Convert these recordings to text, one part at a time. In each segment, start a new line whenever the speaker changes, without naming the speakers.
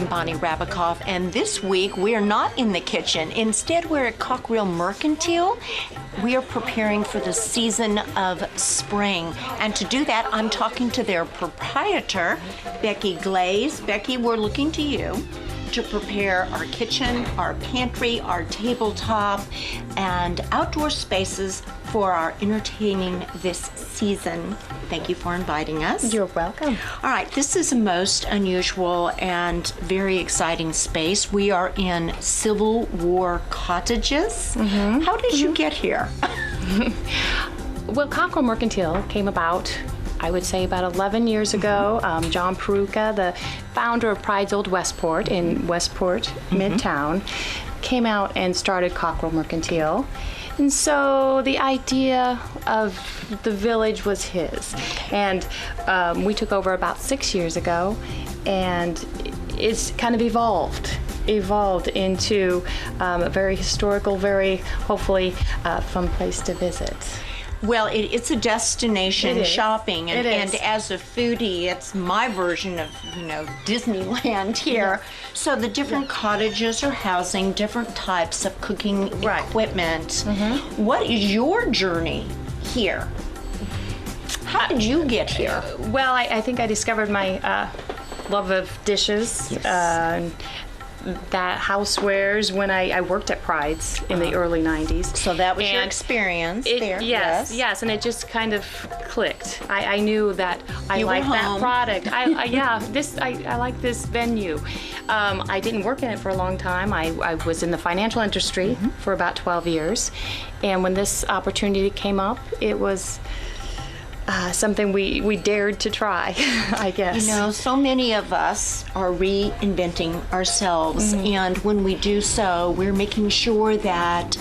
I'm Bonnie Rabikoff, and this week we are not in the kitchen. Instead, we're at Cockrelle Mercantile. We are preparing for the season of spring, and to do that, I'm talking to their proprietor, Becky Glaze. Becky, we're looking to you to prepare our kitchen, our pantry, our tabletop, and outdoor spaces for our entertaining this season. Thank you for inviting us.
You're welcome.
All right, this is a most unusual and very exciting space. We are in Civil War cottages. How did you get here?
Well, Cockrelle Mercantile came about, I would say, about 11 years ago. John Peruka, the founder of Pride's Old Westport in Westport, Midtown, came out and started Cockrelle Mercantile. And so the idea of the village was his. And we took over about 6 years ago, and it's kind of evolved into a very historical, very hopefully fun place to visit.
Well, it's a destination shopping, and,
It is.
and as a foodie, it's my version of, Disneyland here. So the different cottages are housing different types of cooking equipment. What is your journey here? How did you get here?
Well, I think I discovered my love of dishes. That housewares when I worked at Pride's in the early 90s.
So that was your experience there.
Yes, and it just kind of clicked. I knew that I liked that product. I like this venue. I didn't work in it for a long time. I was in the financial industry for about 12 years. And when this opportunity came up, it was something we dared to try, I guess.
So many of us are reinventing ourselves, and when we do so, we're making sure that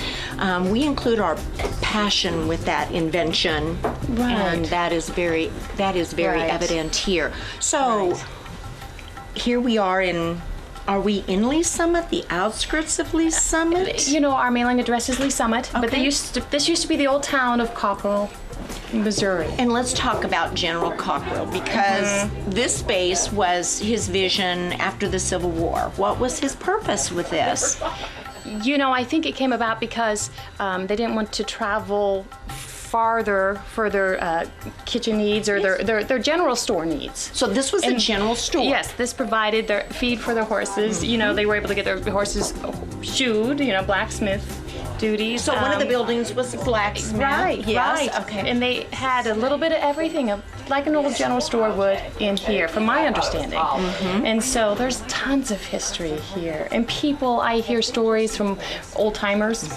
we include our passion with that invention, and that is very evident here. So here we are Are we in Lee Summit, the outskirts of Lee Summit?
Our mailing address is Lee Summit, but this used to be the old town of Cockrelle, Missouri.
And let's talk about General Cockrelle, because this space was his vision after the Civil War. What was his purpose with this?
I think it came about because they didn't want to travel farther for their kitchen needs or their general store needs.
So this was a general store?
Yes, this provided their feed for their horses. They were able to get their horses shoed, blacksmith duties.
So one of the buildings was a blacksmith.
Right.
Okay.
And they had a little bit of everything, like an old general store would in here, from my understanding. And so there's tons of history here. And I hear stories from old timers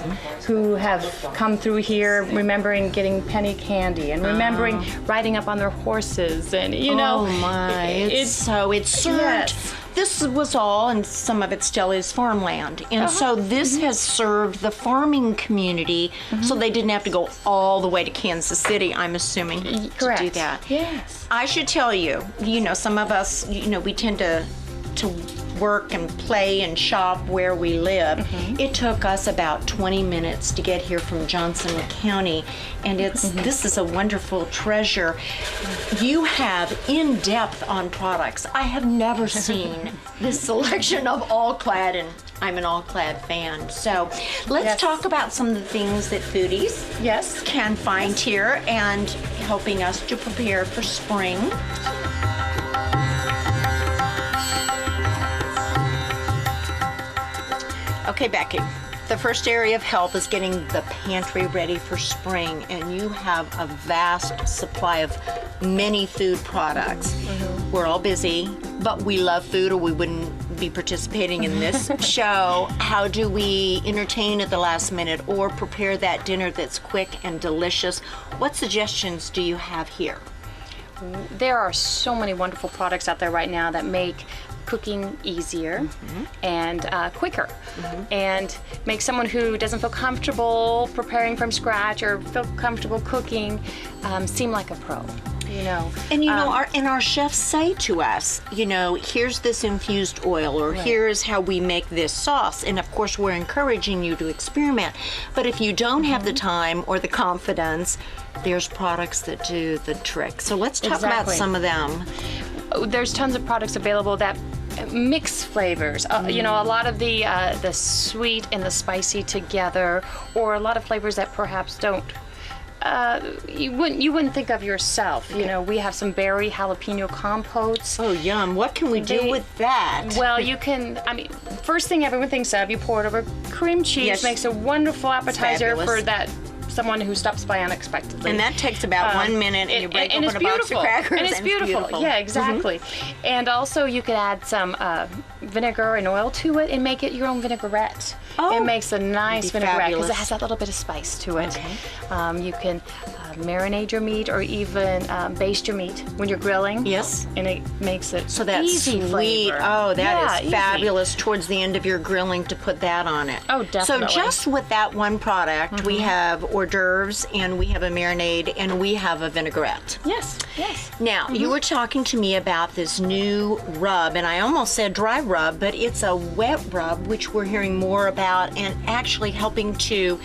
who have come through here remembering getting penny candy and remembering riding up on their horses. And,
Oh my, it served.
Yes.
This was all, and some of it still is, farmland. And so this has served the farming community, so they didn't have to go all the way to Kansas City, I'm assuming, to do that.
Yes.
I should tell you, some of us, we tend to work and play and shop where we live. It took us about 20 minutes to get here from Johnson County, and this is a wonderful treasure. You have in-depth on products. I have never seen this selection of all-clad, and I'm an all-clad fan. So let's talk about some of the things that foodies can find here and helping us to prepare for spring. Okay, Becky, the first area of help is getting the pantry ready for spring, and you have a vast supply of many food products. We're all busy, but we love food or we wouldn't be participating in this show. How do we entertain at the last minute or prepare that dinner that's quick and delicious? What suggestions do you have here?
There are so many wonderful products out there right now that make cooking easier and quicker, and make someone who doesn't feel comfortable preparing from scratch or feel comfortable cooking seem like a pro.
And our chefs say to us, here's this infused oil, or here's how we make this sauce. And of course, we're encouraging you to experiment. But if you don't have the time or the confidence, there's products that do the trick. So let's talk about some of them.
There's tons of products available that mixed flavors. You know, a lot of the sweet and the spicy together, or a lot of flavors that perhaps don't. You wouldn't think of yourself. You know, we have some berry jalapeno compotes.
Oh, yum. What can we do with that?
Well, you can, I mean, first thing everyone thinks of, you pour it over cream cheese,
Yes.
makes a wonderful appetizer
Fabulous.
for that someone who stops by unexpectedly.
And that takes about 1 minute, and you break
and
open
it's
a box of
beautiful.
crackers.
And it's beautiful. Yeah, exactly. And also you could add some vinegar and oil to it and make it your own vinaigrette.
Oh,
it makes a nice
that'd be
vinaigrette because
fabulous.
it has that little bit of spice to it.
Okay.
You can marinate your meat or even baste your meat when you're grilling.
Yes.
And it makes it
So that's
easy
sweet.
flavor.
Oh, that is
easy.
fabulous towards the end of your grilling to put that on it.
Oh, definitely.
So just with that one product, we have hors d'oeuvres, and we have a marinade, and we have a vinaigrette.
Yes, yes.
Now, you were talking to me about this new rub, and I almost said dry rub, but it's a wet rub, which we're hearing more about, and actually helping to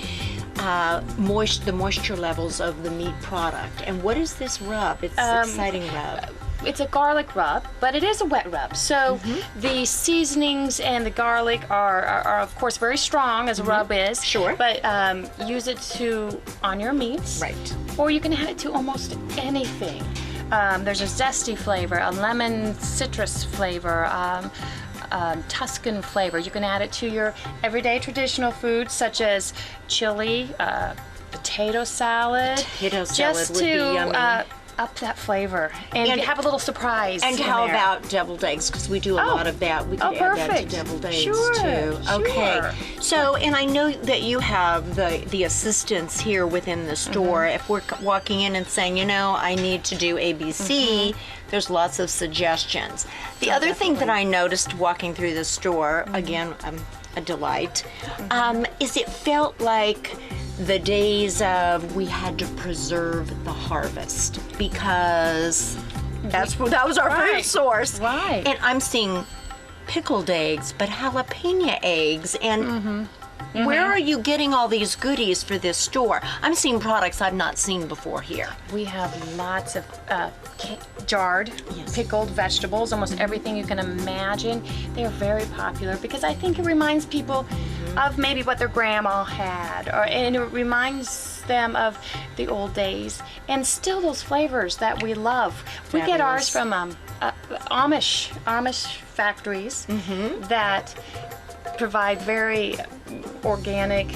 the moisture levels of the meat product. And what is this rub? It's an exciting rub.
It's a garlic rub, but it is a wet rub. So the seasonings and the garlic are of course very strong, as a rub is.
Sure.
But use it on your meats.
Right.
Or you can add it to almost anything. There's a zesty flavor, a lemon citrus flavor, Tuscan flavor. You can add it to your everyday traditional foods such as chili, potato salad.
Potato salad
just
would
to
be yummy.
up that flavor and have a little surprise.
And
in
how
there.
about deviled eggs? Because we do a lot of that. We could add that to
perfect.
deviled eggs
Sure,
too. Okay.
sure.
So, and I know that you have the assistants here within the store. If we're walking in and saying, you know, I need to do ABC, there's lots of suggestions. The other thing that I noticed walking through the store, again, a delight, is it felt like the days of we had to preserve the harvest, because that was our food source.
Right.
And I'm seeing pickled eggs, but jalapeno eggs, and where are you getting all these goodies for this store? I'm seeing products I've not seen before here.
We have lots of jarred, pickled vegetables, almost everything you can imagine. They are very popular because I think it reminds people of maybe what their grandma had, and it reminds them of the old days, and still those flavors that we love. We get ours from Amish factories that provide very organic,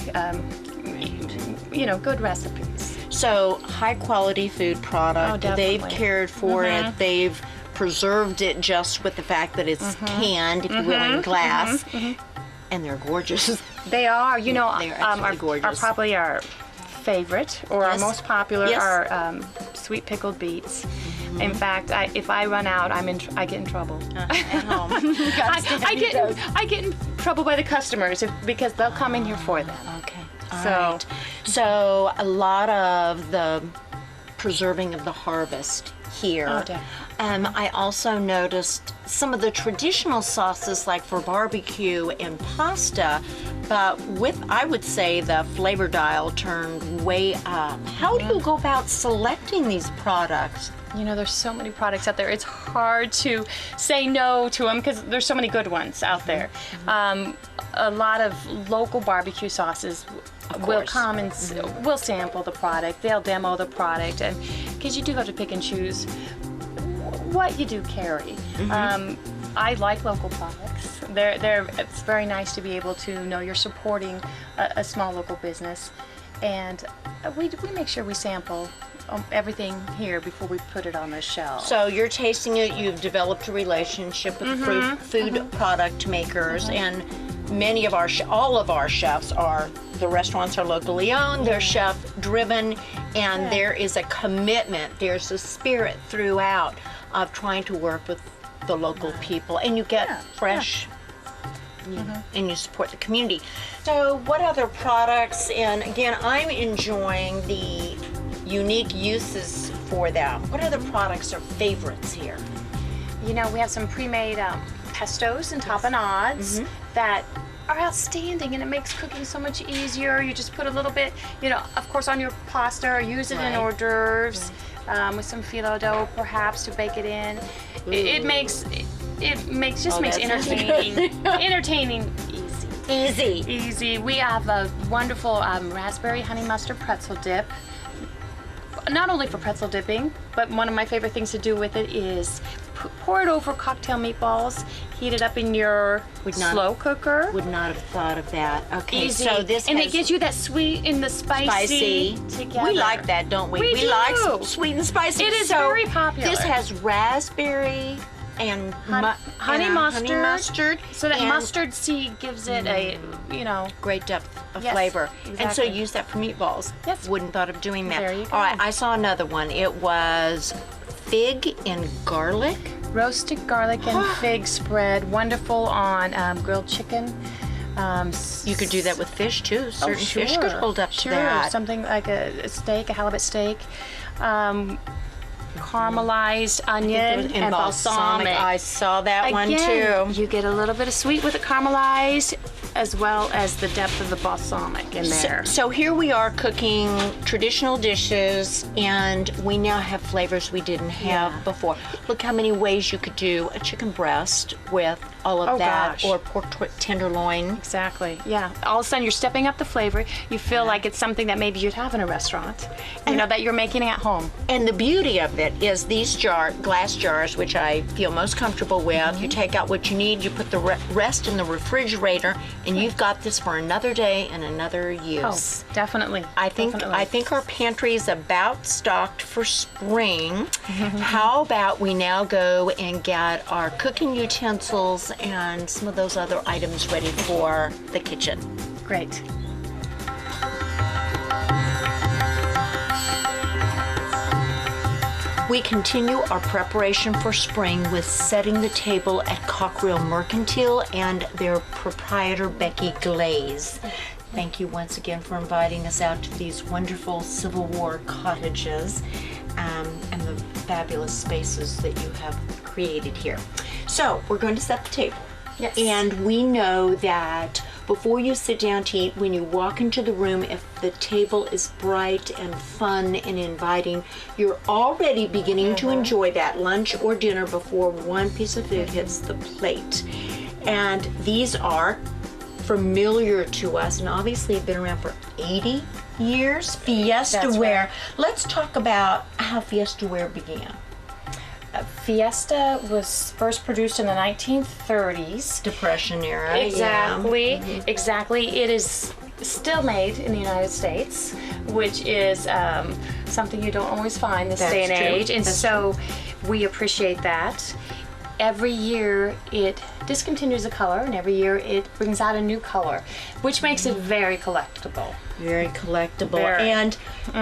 good recipes.
So high quality food product.
Oh, definitely.
They've cared for it. They've preserved it just with the fact that it's canned, if you will, in glass. And they're gorgeous.
They are. You know,
They are absolutely gorgeous.
probably our favorite or our
Yes.
most popular
Yes.
are sweet pickled beets. In fact, if I run out, I get in trouble.
At home. You gotta stay on your toes.
I get in trouble by the customers because they'll come in here for them.
Okay.
So-
All right. So a lot of the preserving of the harvest here.
Oh, definitely.
I also noticed some of the traditional sauces, like for barbecue and pasta, but with, I would say, the flavor dial turned way up. How do you go about selecting these products?
You know, there's so many products out there. It's hard to say no to them because there's so many good ones out there. A lot of local barbecue sauces will
course.
come and will sample the product. They'll demo the product, and because you do have to pick and choose what you do carry. I like local products. It's very nice to be able to know you're supporting a small local business, and we make sure we sample everything here before we put it on the shelf.
So you're tasting it, you've developed a relationship with food product makers, and many of all of our chefs the restaurants are locally owned, they're chef driven, and there is a commitment, there's a spirit throughout of trying to work with the local people, and you get fresh, and you support the community. So what other products, and again, I'm enjoying the unique uses for them. What other products are favorites here?
You know, we have some pre-made pestos and tapenades that are outstanding, and it makes cooking so much easier. You just put a little bit, of course, on your pasta, or use it in hors d'oeuvres with some phyllo dough, perhaps, to bake it in. It makes it makes
Oh,
makes
that's
entertaining
Easy.
easy. We have a wonderful raspberry honey mustard pretzel dip. Not only for pretzel dipping, but one of my favorite things to do with it is pour it over cocktail meatballs, heat it up in your slow cooker.
Would not have thought of that. Okay,
Easy.
so this
and
has
it gives you that sweet and the spicy together.
We like that, don't we?
We do.
Like sweet and spicy.
It is
So
very popular.
This has raspberry and
honey mustard. So that
and
mustard seed gives it a,
great depth of
Yes,
flavor. And so
exactly.
use that for meatballs.
Yes.
Wouldn't thought of doing that.
There you go.
All right, I saw another one. It was fig and garlic.
roasted garlic and fig spread. Wonderful on grilled chicken.
You could do that with fish too. Certain
sure.
fish could hold up to that.
Something like a steak, a halibut steak. Caramelized onion and balsamic.
I saw that one
Again,
too.
you get a little bit of sweet with the caramelized, as well as the depth of the balsamic in there.
So here we are cooking traditional dishes, and we now have flavors we didn't have before. Look how many ways you could do a chicken breast with all of that,
gosh.
or pork tenderloin.
Exactly. Yeah. All of a sudden, you're stepping up the flavor. You feel like it's something that maybe you'd have in a restaurant. That you're making at home.
And the beauty of it is these glass jars, which I feel most comfortable with. You take out what you need, you put the rest in the refrigerator, and you've got this for another day and another use.
Oh, definitely.
I think our pantry is about stocked for spring. How about we now go and get our cooking utensils and some of those other items ready for the kitchen.
Great.
We continue our preparation for spring with setting the table at Cockrelle Mercantile and their proprietor, Becky Glaze. Thank you once again for inviting us out to these wonderful Civil War cottages and the fabulous spaces that you have created here. So we're going to set the table.
Yes.
And we know that before you sit down to eat, when you walk into the room, if the table is bright and fun and inviting, you're already beginning to enjoy that lunch or dinner before one piece of food hits the plate. And these are familiar to us and obviously have been around for 80 years. Fiesta
That's
ware.
right.
Let's talk about how Fiesta ware began.
Fiesta was first produced in the 1930s.
Depression era.
Exactly,
Yeah.
exactly. It is still made in the United States, which is something you don't always find this day and
That's true.
age, and
That's
so we appreciate that. Every year it discontinues a color, and every year it brings out a new color, which makes it very collectible.
Very collectible.
Very.
And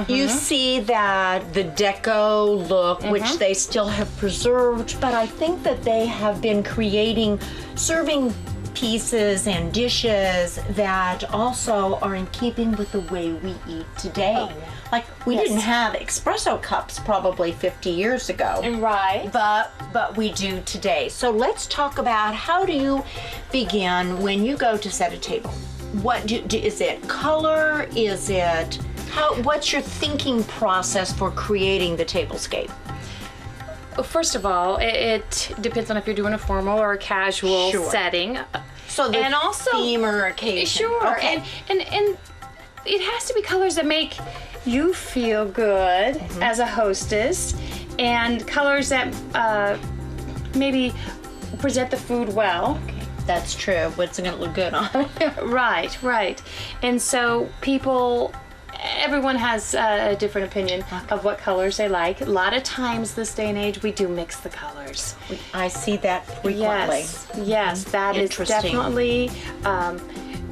you see that the deco look, which they still have preserved, but I think that they have been creating serving pieces and dishes that also are in keeping with the way we eat today. Like we didn't have espresso cups probably 50 years ago.
Right.
But we do today. So let's talk about how do you begin when you go to set a table? What is it color? Is it what's your thinking process for creating the tablescape?
First of all, it depends on if you're doing a formal or a casual setting.
So the
and also
theme or occasion.
Sure.
Okay.
And it has to be colors that make you feel good as a hostess, and colors that maybe present the food well.
That's true. What's it going to look good on?
Right. And so everyone has a different opinion of what colors they like. A lot of times this day and age, we do mix the colors.
I see that frequently.
Yes, that is
Interesting.
definitely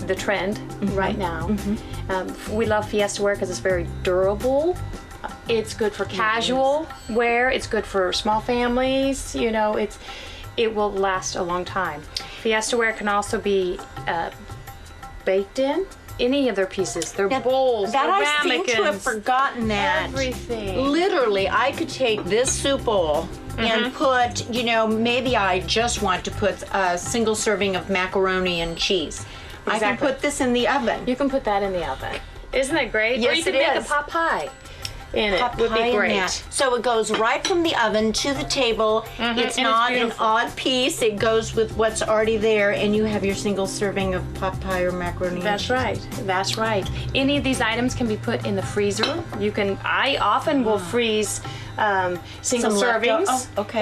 the trend right now. We love Fiesta ware because it's very durable. It's good for casual wear. It's good for small families. It will last a long time. Fiesta ware can also be baked in any of their pieces. Their bowls,
That
their
I seem to have
ramekins,
forgotten that.
everything.
Literally, I could take this soup bowl and put, maybe I just want to put a single serving of macaroni and cheese. I can
Exactly.
put this in the oven.
You can put that in the oven. Isn't that great?
Yes,
or you can
it
make
is.
a pot pie. in it would be
papaya
great.
nut. So it goes right from the oven to the table. It's
and it's
not an
beautiful.
odd piece. It goes with what's already there, and you have your single serving of papaya or macaroni. and
That's
cheese.
right. That's right. Any of these items can be put in the freezer. You can. I often will freeze single
Some
servings.
oh, okay.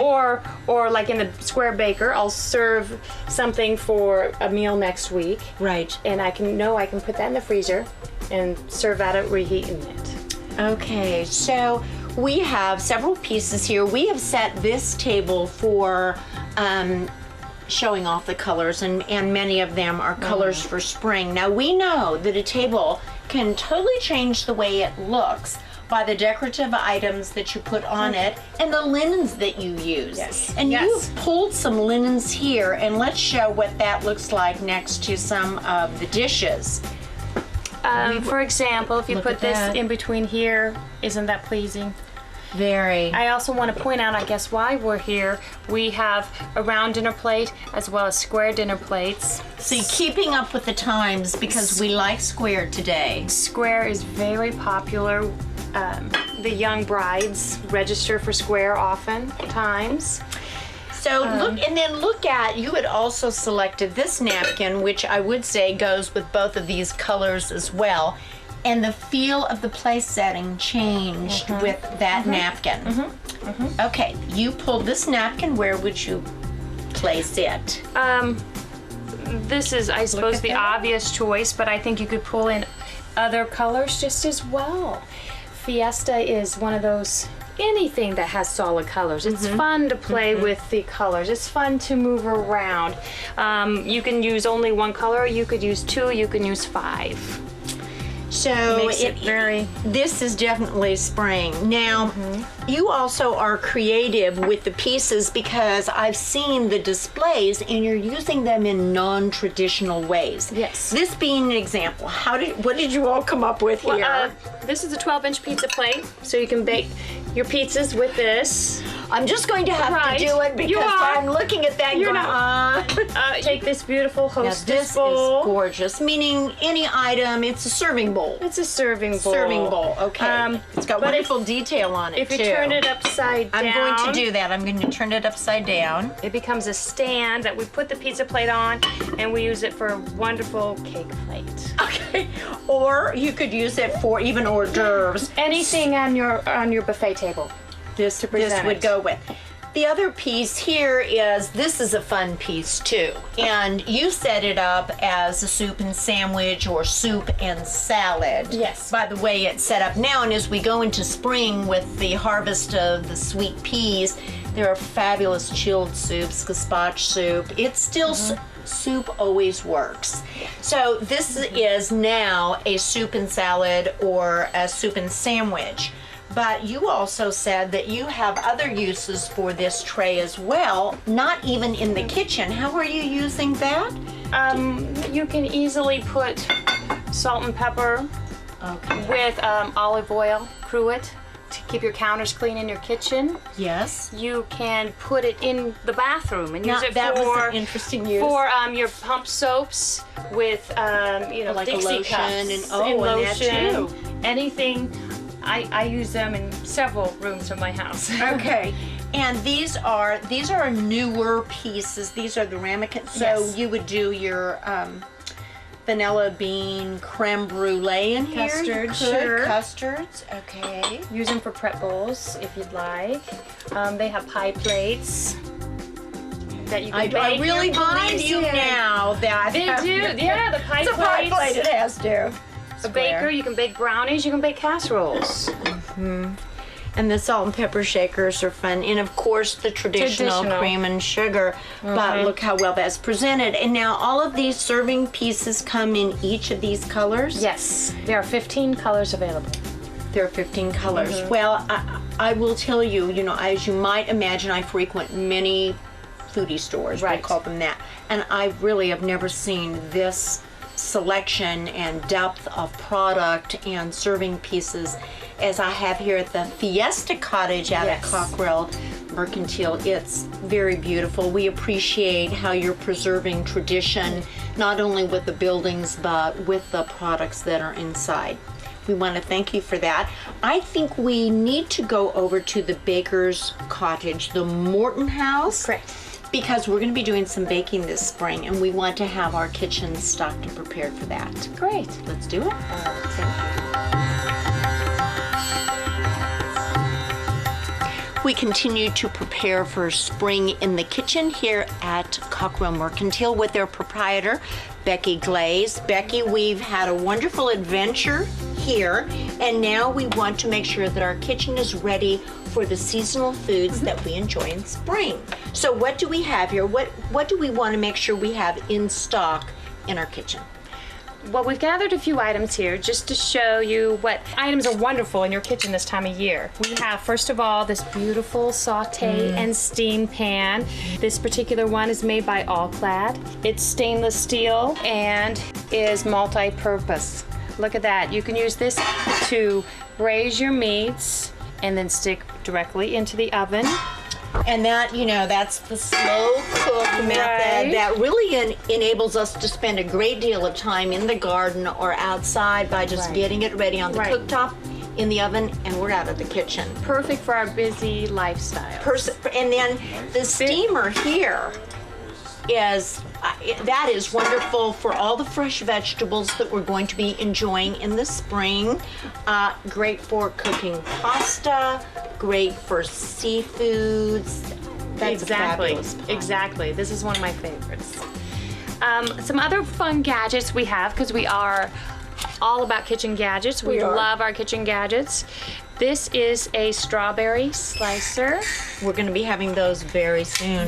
Or like in the square baker, I'll serve something for a meal next week,
Right.
and I can put that in the freezer and serve that at reheating it.
Okay, so we have several pieces here. We have set this table for showing off the colors, and many of them are colors for spring. Now, we know that a table can totally change the way it looks by the decorative items that you put on it and the linens that you use.
Yes.
And
Yes.
you've pulled some linens here, and let's show what that looks like next to some of the dishes.
For example, if you
Look
put
at
this
that.
in between here, isn't that pleasing?
Very.
I also want to point out, I guess, why we're here. We have a round dinner plate as well as square dinner plates.
So you're keeping up with the times because we like square today.
Square is very popular. The young brides register for square oftentimes.
So look at, you had also selected this napkin, which I would say goes with both of these colors as well. And the feel of the place setting changed with that napkin. Okay, you pulled this napkin. Where would you place it?
This is, I suppose,
at
the
that.
obvious choice, but I think you could pull in other colors just as well. Fiesta is one of those, anything that has solid colors. It's fun to play with the colors. It's fun to move around. You can use only one color. You could use two. You can use five.
So
Makes it very-
this is definitely spring. Now, you also are creative with the pieces because I've seen the displays and you're using them in non-traditional ways.
Yes.
This being an example, what did you all come up with here?
This is a 12-inch pizza plate, so you can bake your pizzas with this.
I'm just going to have
Right.
to do it
You
because
are.
I'm looking at that and
You're
going,
Take this beautiful
Now
hostess
this
bowl.
is gorgeous, meaning any item, it's a serving bowl.
It's a serving bowl.
Serving bowl, okay. It's got
but
wonderful detail on it
If you
too.
turn it upside down,
I'm going to do that. I'm going to turn it upside down.
it becomes a stand that we put the pizza plate on, and we use it for a wonderful cake plate.
Okay. Or you could use it for even hors d'oeuvres.
Anything on your buffet table.
This
present
would
it.
go with. The other piece here is, this is a fun piece too. And you set it up as a soup and sandwich or soup and salad.
Yes.
By the way it's set up now, and as we go into spring with the harvest of the sweet peas, there are fabulous chilled soups, gazpacho soup. It's still soup always works. So this is now a soup and salad or a soup and sandwich. But you also said that you have other uses for this tray as well, not even in the kitchen. How are you using that?
You can easily put salt and pepper
Okay.
with olive oil, cruet, to keep your counters clean in your kitchen.
Yes.
You can put it in the bathroom and use
Now,
it
that was
for
an interesting use.
for your pump soaps with
Like a
Dixie
lotion
cups
and-
and
and that
lotion.
too.
Anything. I use them in several rooms of my house.
Okay. And these are newer pieces. These are the ramekin. So
Yes.
you would do your vanilla bean creme brulee in here. You
Custard,
could.
sure.
Custards. Okay.
Use them for prep bowls if you'd like. They have pie plates that you can bake
I really
your pies
believe you
in.
now that
They do, yeah, the pie
It's a pie
plates.
plate. It has to.
A baker, you can bake brownies, you can bake casseroles.
And the salt and pepper shakers are fun. And of course the traditional cream and sugar. But look how well that's presented. And now all of these serving pieces come in each of these colors?
Yes, there are 15 colors available.
There are 15 colors. Well, I will tell you, as you might imagine, I frequent many foodie stores.
Right.
We call them that. And I really have never seen this selection and depth of product and serving pieces as I have here at the Fiesta Cottage out at
Yes.
Cockrelle, Mercantile. It's very beautiful. We appreciate how you're preserving tradition, not only with the buildings, but with the products that are inside. We want to thank you for that. I think we need to go over to the baker's cottage, the Morton house.
Correct.
Because we're going to be doing some baking this spring, and we want to have our kitchen stocked and prepared for that.
Great.
Let's do it. We continue to prepare for spring in the kitchen here at Cockrelle Mercantile with their proprietor, Becky Glaze. Becky, we've had a wonderful adventure here, and now we want to make sure that our kitchen is ready for the seasonal foods that we enjoy in spring. So what do we have here? What do we want to make sure we have in stock in our kitchen?
Well, we've gathered a few items here just to show you what items are wonderful in your kitchen this time of year. We have, first of all, this beautiful saute and steam pan. This particular one is made by All-Clad. It's stainless steel and is multi-purpose. Look at that. You can use this to braise your meats and then stick directly into the oven.
And that, that's the slow cook method that really enables us to spend a great deal of time in the garden or outside by just getting it ready on the cooktop, in the oven, and we're out of the kitchen.
Perfect for our busy lifestyle.
And then the steamer here that is wonderful for all the fresh vegetables that we're going to be enjoying in the spring. Great for cooking pasta, great for seafoods. That's
Exactly. This is one of my favorites. Some other fun gadgets we have, because we are all about kitchen gadgets. We love our kitchen gadgets. This is a strawberry slicer.
We're going to be having those very soon.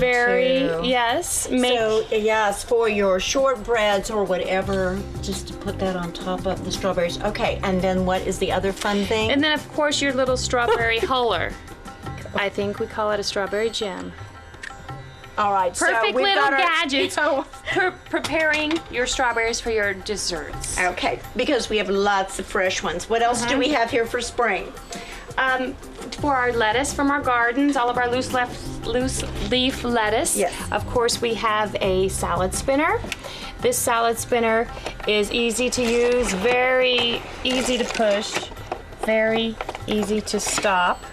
Yes.
So, yes, for your shortbreads or whatever, just to put that on top of the strawberries. Okay, and then what is the other fun thing?
And then, of course, your little strawberry huller. I think we call it a strawberry jam.
All right,
perfect little gadgets for preparing your strawberries for your desserts.
Okay, because we have lots of fresh ones. What else do we have here for spring?
For our lettuce from our gardens, all of our loose leaf lettuce.
Yes.
Of course, we have a salad spinner. This salad spinner is easy to use, very easy to push, very easy to stop.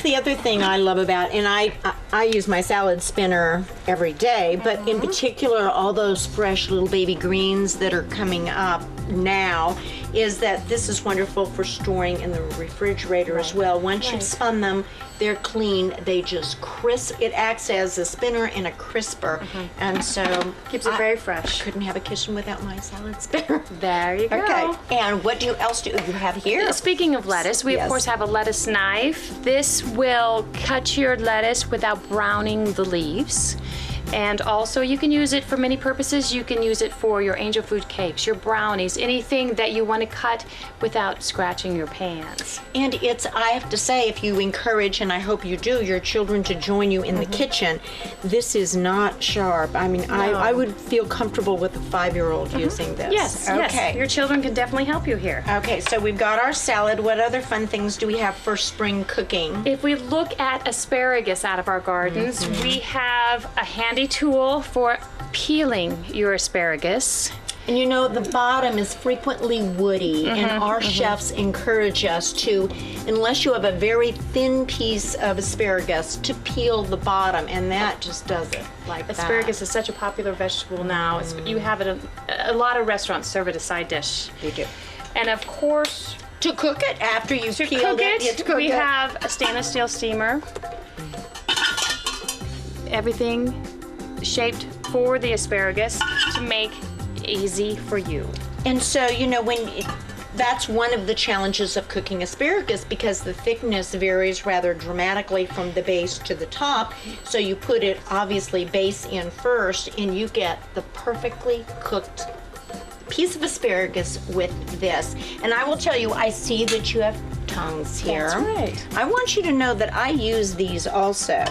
The other thing I love about, and I use my salad spinner every day, but in particular all those fresh little baby greens that are coming up now, is that this is wonderful for storing in the refrigerator as well. Once you've spun them, they're clean. They just crisp. It acts as a spinner and a crisper, and so
keeps it very fresh.
Couldn't have a kitchen without my salad spinner.
There you go.
Okay. And what else do you have here?
Speaking of lettuce, we of course have a lettuce knife. This will cut your lettuce without browning the leaves. And also you can use it for many purposes. You can use it for your angel food cakes, your brownies, anything that you want to cut without scratching your pans.
And I have to say, if you encourage, and I hope you do, your children to join you in the kitchen, this is not sharp. I mean, I would feel comfortable with a 5-year-old using this.
Yes,
okay.
Yes. Your children can definitely help you here.
Okay, so we've got our salad. What other fun things do we have for spring cooking?
If we look at asparagus out of our gardens, we have a handy tool for peeling your asparagus.
And the bottom is frequently woody, and our chefs encourage us to, unless you have a very thin piece of asparagus, to peel the bottom, and that just does it like that.
Asparagus is such a popular vegetable now. You have it, a lot of restaurants serve it as a side dish.
They do.
And of course,
to cook it after you've peeled it,
we have a stainless steel steamer. Everything shaped for the asparagus to make easy for you.
And so, that's one of the challenges of cooking asparagus, because the thickness varies rather dramatically from the base to the top. So you put it obviously base in first, and you get the perfectly cooked piece of asparagus with this. And I will tell you, I see that you have tongs here.
That's right.
I want you to know that I use these also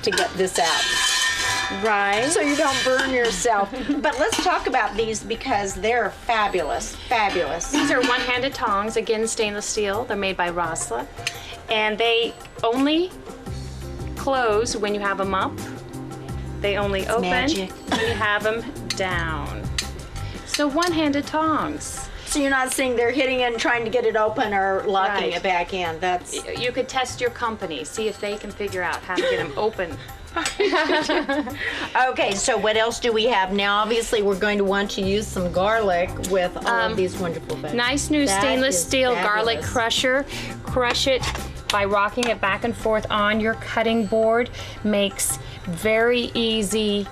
to get this out.
Right.
So you don't burn yourself. But let's talk about these because they're fabulous, fabulous.
These are one-handed tongs, again stainless steel. They're made by Rosla. And they only close when you have them up. They only open
magic.
when you have them down. So one-handed tongs.
So you're not sitting there hitting it and trying to get it open or locking
Right.
it back in. That's
You could test your company, see if they can figure out how to get them open.
okay. So what else do we have now? Obviously, we're going to want to use some garlic with all of these wonderful vegetables.
Nice new
That
stainless
is
steel garlic
fabulous.
crusher. Crush it by rocking it back and forth on your cutting board. Makes very easy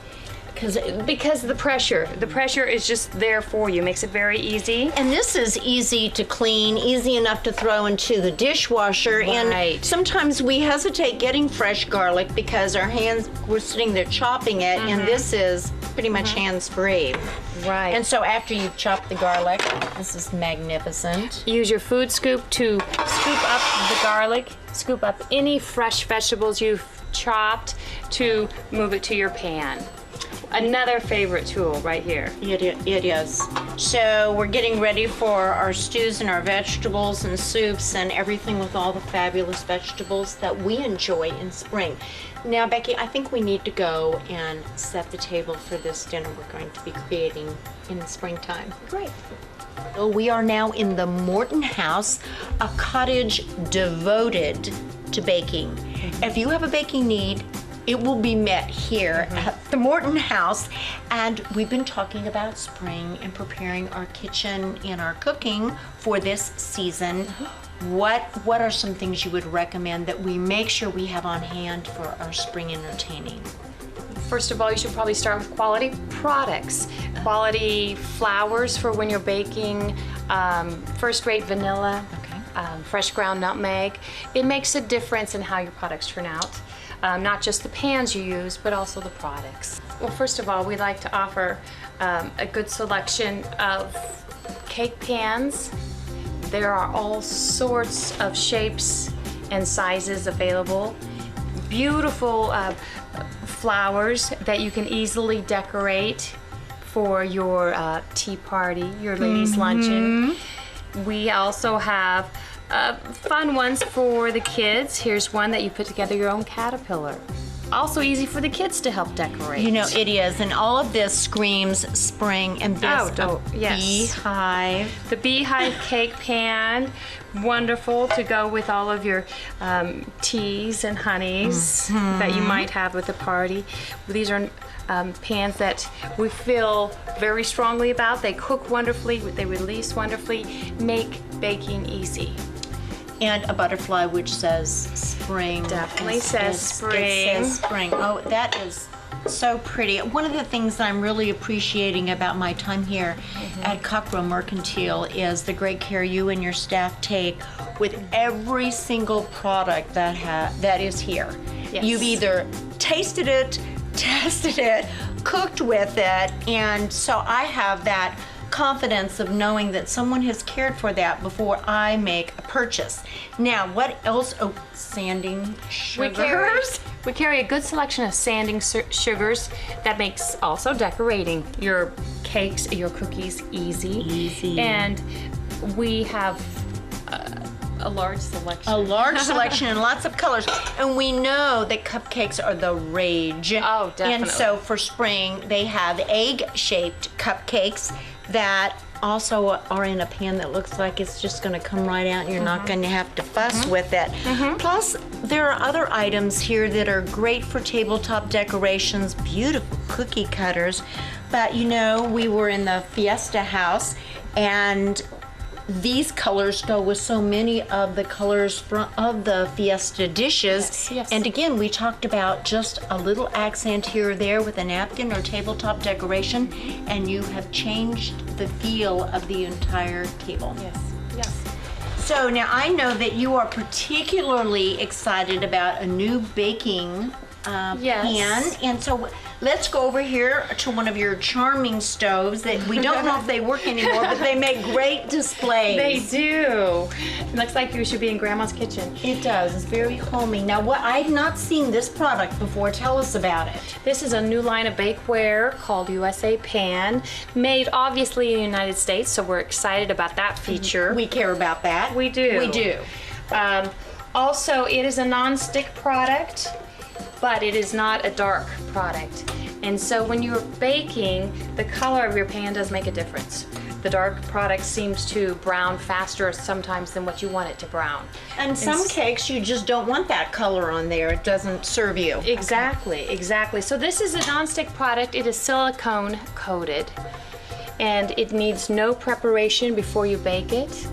because the pressure is just there for you. Makes it very easy.
And this is easy to clean, easy enough to throw into the dishwasher.
Right.
And sometimes we hesitate getting fresh garlic because our hands, we're sitting there chopping it, and this is pretty much hands-free.
Right.
And so after you've chopped the garlic, this is magnificent.
Use your food scoop to scoop up the garlic, scoop up any fresh vegetables you've chopped to move it to your pan. Another favorite tool right here.
It is. So we're getting ready for our stews and our vegetables and soups and everything with all the fabulous vegetables that we enjoy in spring. Now, Becky, I think we need to go and set the table for this dinner we're going to be creating in the springtime.
Great.
So we are now in the Morton House, a cottage devoted to baking. If you have a baking need, it will be met here at the Morton House. And we've been talking about spring and preparing our kitchen and our cooking for this season. What are some things you would recommend that we make sure we have on hand for our spring entertaining?
First of all, you should probably start with quality products. Quality flours for when you're baking, first-rate vanilla, fresh ground nutmeg. It makes a difference in how your products turn out. Not just the pans you use, but also the products. Well, first of all, we'd like to offer a good selection of cake pans. There are all sorts of shapes and sizes available. Beautiful flowers that you can easily decorate for your tea party, your ladies' luncheon. We also have fun ones for the kids. Here's one that you put together your own caterpillar. Also easy for the kids to help decorate.
You know, it is, and all of this screams spring, and this
yes.
beehive.
The beehive cake pan, wonderful to go with all of your teas and honeys that you might have with the party. These are pans that we feel very strongly about. They cook wonderfully, they release wonderfully, make baking easy.
And a butterfly which says spring.
Definitely says spring.
It says spring. Oh, that is so pretty. One of the things that I'm really appreciating about my time here at Cockrelle Mercantile is the great care you and your staff take with every single product that is here.
Yes.
You've either tasted it, tested it, cooked with it, and so I have that confidence of knowing that someone has cared for that before I make a purchase. Now, what else? Oh, sanding sugars.
We carry a good selection of sanding sugars that makes also decorating your cakes, your cookies easy. And we have a large selection.
A large selection and lots of colors. And we know that cupcakes are the rage.
Oh, definitely.
And so for spring, they have egg-shaped cupcakes that also are in a pan that looks like it's just going to come right out and you're not going to have to fuss with it. Plus, there are other items here that are great for tabletop decorations, beautiful cookie cutters. But you know, we were in the Fiesta house and these colors go with so many of the colors of the Fiesta dishes.
Yes.
And again, we talked about just a little accent here or there with a napkin or tabletop decoration, and you have changed the feel of the entire table.
Yes.
So now I know that you are particularly excited about a new baking pan, and so let's go over here to one of your charming stoves that we don't know if they work anymore, but they make great displays.
They do. It looks like you should be in Grandma's kitchen.
It does. It's very homey. Now, I've not seen this product before. Tell us about it.
This is a new line of bakeware called USA Pan, made obviously in the United States, so we're excited about that feature.
We care about that.
We do.
We do.
Also, it is a non-stick product, but it is not a dark product. And so when you're baking, the color of your pan does make a difference. the dark product seems to brown faster sometimes than what you want it to brown.
And some cakes, you just don't want that color on there. It doesn't serve you.
Exactly, exactly. So this is a nonstick product. It is silicone coated, and it needs no preparation before you bake it.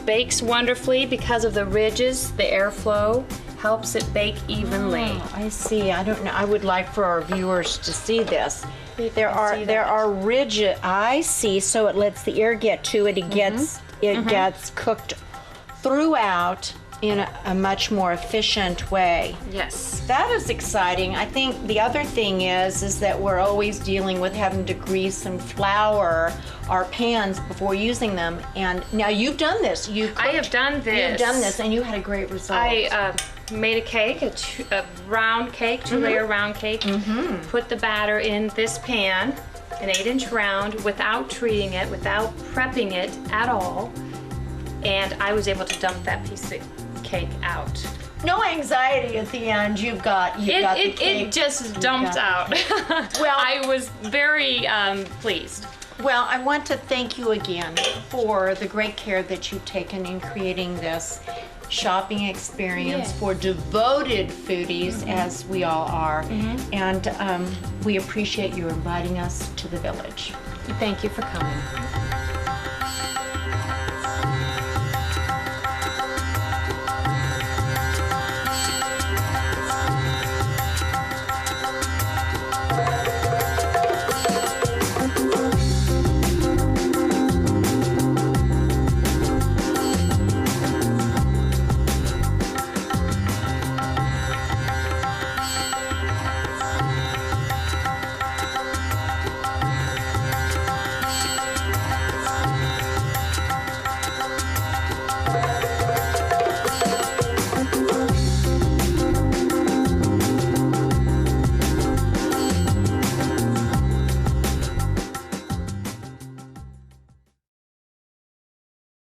Bakes wonderfully because of the ridges, the airflow helps it bake evenly.
Oh, I see. I don't know. I would like for our viewers to see this. There are ridges. I see. So it lets the air get to it. It gets cooked throughout in a much more efficient way.
Yes.
That is exciting. I think the other thing is that we're always dealing with having to grease and flour our pans before using them. And now you've done this.
I have done this.
You've done this, and you had a great result.
I made a cake, a round cake, two-layer round cake. Put the batter in this pan, an 8-inch round, without treating it, without prepping it at all. And I was able to dump that piece of cake out.
No anxiety at the end. You've got the cake.
It just dumped out.
Well,
I was very pleased.
Well, I want to thank you again for the great care that you've taken in creating this shopping experience for devoted foodies, as we all are. And we appreciate you inviting us to the village.
Thank you for coming.